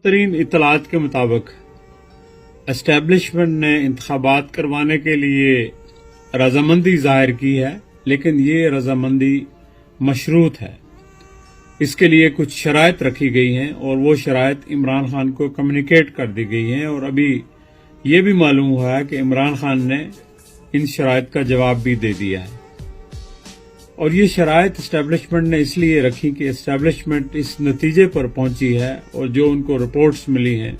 ترین اطلاعات کے مطابق اسٹیبلشمنٹ نے انتخابات کروانے کے لیے رضامندی ظاہر کی ہے، لیکن یہ رضامندی مشروط ہے۔ اس کے لیے کچھ شرائط رکھی گئی ہیں اور وہ شرائط عمران خان کو کمیونیکیٹ کر دی گئی ہیں، اور ابھی یہ بھی معلوم ہوا ہے کہ عمران خان نے ان شرائط کا جواب بھی دے دیا ہے۔ اور یہ شرائط اسٹیبلشمنٹ نے اس لیے رکھی کہ اسٹیبلشمنٹ اس نتیجے پر پہنچی ہے، اور جو ان کو رپورٹس ملی ہیں،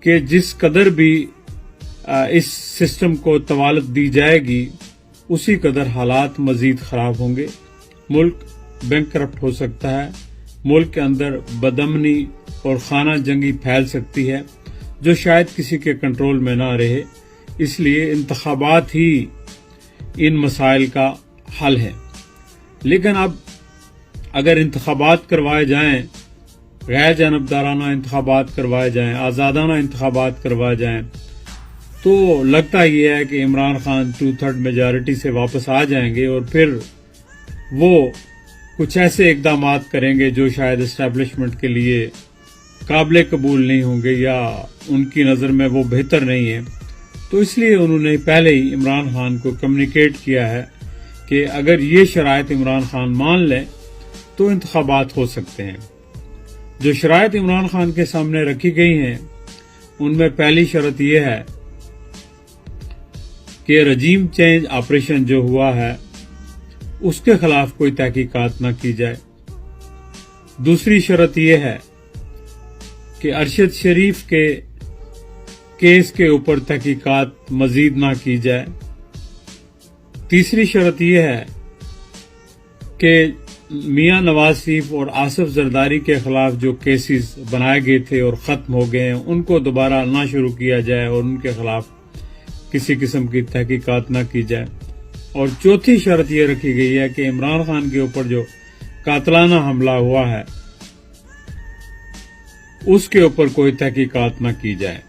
کہ جس قدر بھی اس سسٹم کو طوالت دی جائے گی اسی قدر حالات مزید خراب ہوں گے، ملک بینک کرپٹ ہو سکتا ہے، ملک کے اندر بدامنی اور خانہ جنگی پھیل سکتی ہے جو شاید کسی کے کنٹرول میں نہ رہے۔ اس لیے انتخابات ہی ان مسائل کا حل ہے۔ لیکن اب اگر انتخابات کروائے جائیں، غیر جانبدارانہ انتخابات کروائے جائیں، آزادانہ انتخابات کروائے جائیں، تو لگتا یہ ہے کہ عمران خان 2/3 میجارٹی سے واپس آ جائیں گے، اور پھر وہ کچھ ایسے اقدامات کریں گے جو شاید اسٹیبلشمنٹ کے لیے قابل قبول نہیں ہوں گے، یا ان کی نظر میں وہ بہتر نہیں ہے۔ تو اس لیے انہوں نے پہلے ہی عمران خان کو کمیونیکیٹ کیا ہے کہ اگر یہ شرائط عمران خان مان لیں تو انتخابات ہو سکتے ہیں۔ جو شرائط عمران خان کے سامنے رکھی گئی ہیں ان میں پہلی شرط یہ ہے کہ رجیم چینج آپریشن جو ہوا ہے اس کے خلاف کوئی تحقیقات نہ کی جائے۔ دوسری شرط یہ ہے کہ ارشد شریف کے کیس کے اوپر تحقیقات مزید نہ کی جائے۔ تیسری شرط یہ ہے کہ میاں نواز شریف اور آصف زرداری کے خلاف جو کیسز بنائے گئے تھے اور ختم ہو گئے ہیں ان کو دوبارہ نہ شروع کیا جائے اور ان کے خلاف کسی قسم کی تحقیقات نہ کی جائے۔ اور چوتھی شرط یہ رکھی گئی ہے کہ عمران خان کے اوپر جو قاتلانہ حملہ ہوا ہے اس کے اوپر کوئی تحقیقات نہ کی جائے،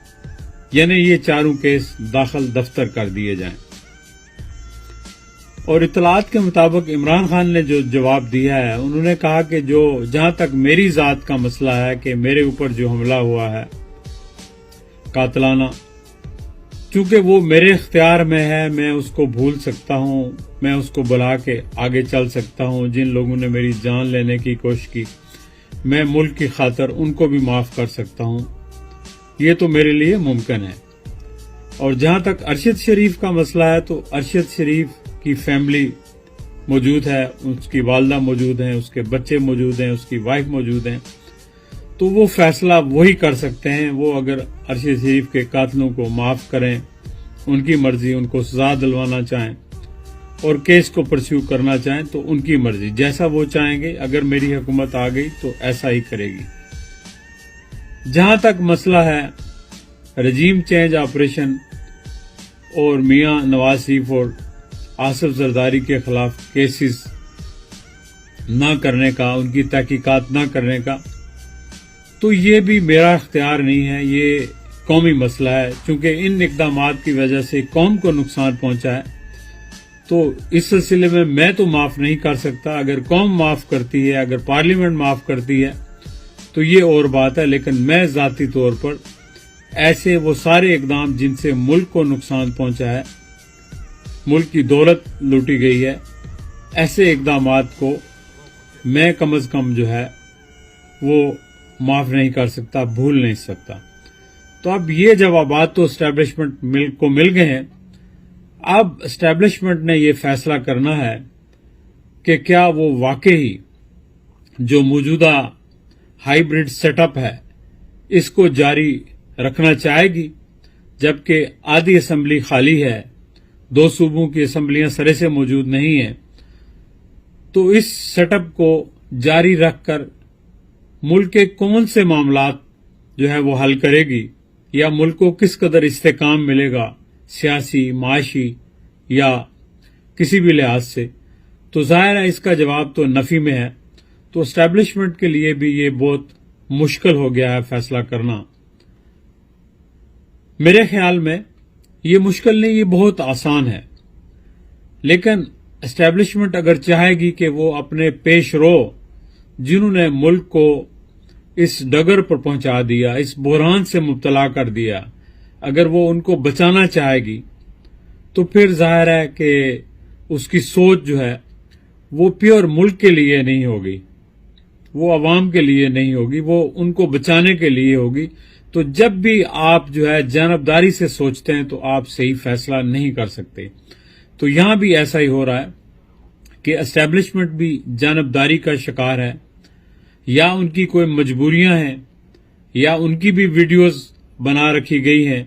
یعنی یہ چاروں کیس داخل دفتر کر دیے جائیں۔ اور اطلاعات کے مطابق عمران خان نے جو جواب دیا ہے انہوں نے کہا کہ جہاں تک میری ذات کا مسئلہ ہے کہ میرے اوپر جو حملہ ہوا ہے قاتلانہ، چونکہ وہ میرے اختیار میں ہے، میں اس کو بھول سکتا ہوں، میں اس کو بلا کے آگے چل سکتا ہوں۔ جن لوگوں نے میری جان لینے کی کوشش کی میں ملک کی خاطر ان کو بھی معاف کر سکتا ہوں، یہ تو میرے لیے ممکن ہے۔ اور جہاں تک ارشد شریف کا مسئلہ ہے تو ارشد شریف کی فیملی موجود ہے، اس کی والدہ موجود ہیں، اس کے بچے موجود ہیں، اس کی وائف موجود ہیں، تو وہ فیصلہ وہی کر سکتے ہیں۔ وہ اگر ارشد شریف کے قاتلوں کو معاف کریں، ان کی مرضی، ان کو سزا دلوانا چاہیں اور کیس کو پرسیو کرنا چاہیں تو ان کی مرضی، جیسا وہ چاہیں گے۔ اگر میری حکومت آ گئی تو ایسا ہی کرے گی۔ جہاں تک مسئلہ ہے رجیم چینج آپریشن اور میاں نواز شریف اور آصف زرداری کے خلاف کیسز نہ کرنے کا، ان کی تحقیقات نہ کرنے کا، تو یہ بھی میرا اختیار نہیں ہے، یہ قومی مسئلہ ہے۔ چونکہ ان اقدامات کی وجہ سے قوم کو نقصان پہنچا ہے تو اس سلسلے میں میں تو معاف نہیں کر سکتا۔ اگر قوم معاف کرتی ہے، اگر پارلیمنٹ معاف کرتی ہے تو یہ اور بات ہے، لیکن میں ذاتی طور پر ایسے وہ سارے اقدام جن سے ملک کو نقصان پہنچا ہے، ملک کی دولت لوٹی گئی ہے، ایسے اقدامات کو میں کم از کم جو ہے وہ معاف نہیں کر سکتا، بھول نہیں سکتا۔ تو اب یہ جوابات تو اسٹیبلشمنٹ کو مل گئے ہیں۔ اب اسٹیبلشمنٹ نے یہ فیصلہ کرنا ہے کہ کیا وہ واقعی جو موجودہ ہائیبرڈ سیٹ اپ ہے اس کو جاری رکھنا چاہے گی، جبکہ آدھی اسمبلی خالی ہے، 2 صوبوں کی اسمبلیاں سرے سے موجود نہیں ہیں، تو اس سیٹ اپ کو جاری رکھ کر ملک کے کون سے معاملات جو ہے وہ حل کرے گی، یا ملک کو کس قدر استحکام ملے گا سیاسی، معاشی یا کسی بھی لحاظ سے، تو ظاہر ہے اس کا جواب تو نفی میں ہے۔ تو اسٹیبلشمنٹ کے لیے بھی یہ بہت مشکل ہو گیا ہے فیصلہ کرنا۔ میرے خیال میں یہ مشکل نہیں، یہ بہت آسان ہے، لیکن اسٹیبلشمنٹ اگر چاہے گی کہ وہ اپنے پیش رو جنہوں نے ملک کو اس ڈگر پر پہنچا دیا، اس بحران سے مبتلا کر دیا، اگر وہ ان کو بچانا چاہے گی تو پھر ظاہر ہے کہ اس کی سوچ جو ہے وہ پیور ملک کے لیے نہیں ہوگی، وہ عوام کے لیے نہیں ہوگی، وہ ان کو بچانے کے لیے ہوگی۔ تو جب بھی آپ جو ہے جانبداری سے سوچتے ہیں تو آپ صحیح فیصلہ نہیں کر سکتے۔ تو یہاں بھی ایسا ہی ہو رہا ہے کہ اسٹیبلشمنٹ بھی جانبداری کا شکار ہے، یا ان کی کوئی مجبوریاں ہیں، یا ان کی بھی ویڈیوز بنا رکھی گئی ہیں،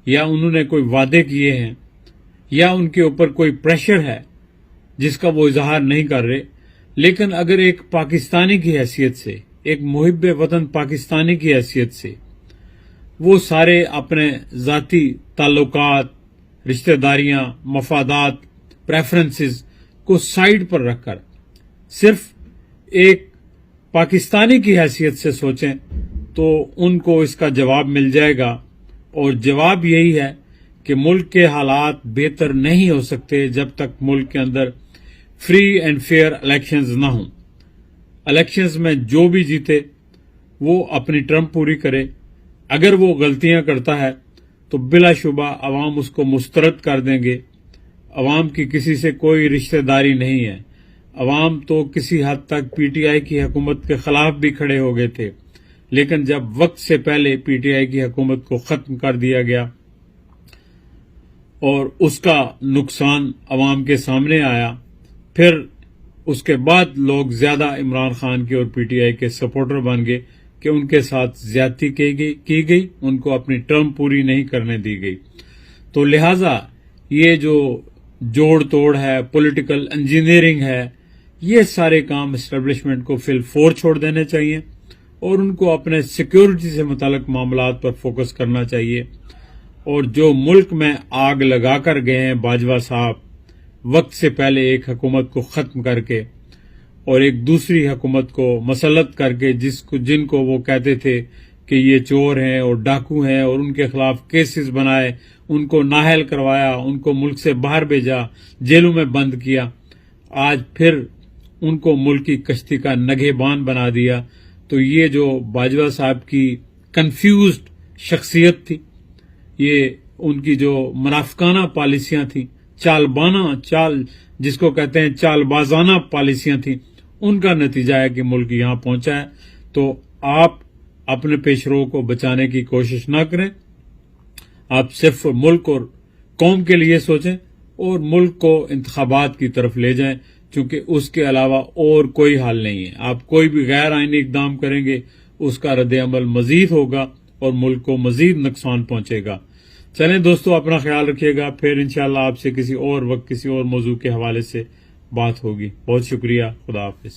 یا انہوں نے کوئی وعدے کیے ہیں، یا ان کے اوپر کوئی پریشر ہے جس کا وہ اظہار نہیں کر رہے۔ لیکن اگر ایک پاکستانی کی حیثیت سے، ایک محب وطن پاکستانی کی حیثیت سے وہ سارے اپنے ذاتی تعلقات، رشتہ داریاں، مفادات، پریفرنسز کو سائیڈ پر رکھ کر صرف ایک پاکستانی کی حیثیت سے سوچیں تو ان کو اس کا جواب مل جائے گا، اور جواب یہی ہے کہ ملک کے حالات بہتر نہیں ہو سکتے جب تک ملک کے اندر فری اینڈ فیئر الیکشنز نہ ہوں۔ الیکشنز میں جو بھی جیتے وہ اپنی ٹرم پوری کرے، اگر وہ غلطیاں کرتا ہے تو بلا شبہ عوام اس کو مسترد کر دیں گے۔ عوام کی کسی سے کوئی رشتہ داری نہیں ہے، عوام تو کسی حد تک پی ٹی آئی کی حکومت کے خلاف بھی کھڑے ہو گئے تھے، لیکن جب وقت سے پہلے پی ٹی آئی کی حکومت کو ختم کر دیا گیا اور اس کا نقصان عوام کے سامنے آیا، پھر اس کے بعد لوگ زیادہ عمران خان کے اور پی ٹی آئی کے سپورٹر بن گئے کہ ان کے ساتھ زیادتی کی گئی، ان کو اپنی ٹرم پوری نہیں کرنے دی گئی۔ تو لہٰذا یہ جو جوڑ توڑ ہے، پولیٹیکل انجینئرنگ ہے، یہ سارے کام اسٹیبلشمنٹ کو فی الفور چھوڑ دینے چاہیے اور ان کو اپنے سیکیورٹی سے متعلق معاملات پر فوکس کرنا چاہیے۔ اور جو ملک میں آگ لگا کر گئے ہیں باجوہ صاحب وقت سے پہلے ایک حکومت کو ختم کر کے اور ایک دوسری حکومت کو مسلط کر کے، جن کو وہ کہتے تھے کہ یہ چور ہیں اور ڈاکو ہیں، اور ان کے خلاف کیسز بنائے، ان کو نااہل کروایا، ان کو ملک سے باہر بھیجا، جیلوں میں بند کیا، آج پھر ان کو ملک کی کشتی کا نگہبان بنا دیا۔ تو یہ جو باجوہ صاحب کی کنفیوزڈ شخصیت تھی، یہ ان کی جو منافقانہ پالیسیاں تھیں، چال جس کو کہتے ہیں چال بازانہ پالیسیاں تھیں، ان کا نتیجہ ہے کہ ملک یہاں پہنچا ہے۔ تو آپ اپنے پیشرو کو بچانے کی کوشش نہ کریں، آپ صرف ملک اور قوم کے لیے سوچیں اور ملک کو انتخابات کی طرف لے جائیں، چونکہ اس کے علاوہ اور کوئی حل نہیں ہے۔ آپ کوئی بھی غیر آئینی اقدام کریں گے، اس کا رد عمل مزید ہوگا اور ملک کو مزید نقصان پہنچے گا۔ چلیں دوستو، اپنا خیال رکھیے گا، پھر انشاءاللہ آپ سے کسی اور وقت کسی اور موضوع کے حوالے سے بات ہوگی۔ بہت شکریہ، خدا حافظ۔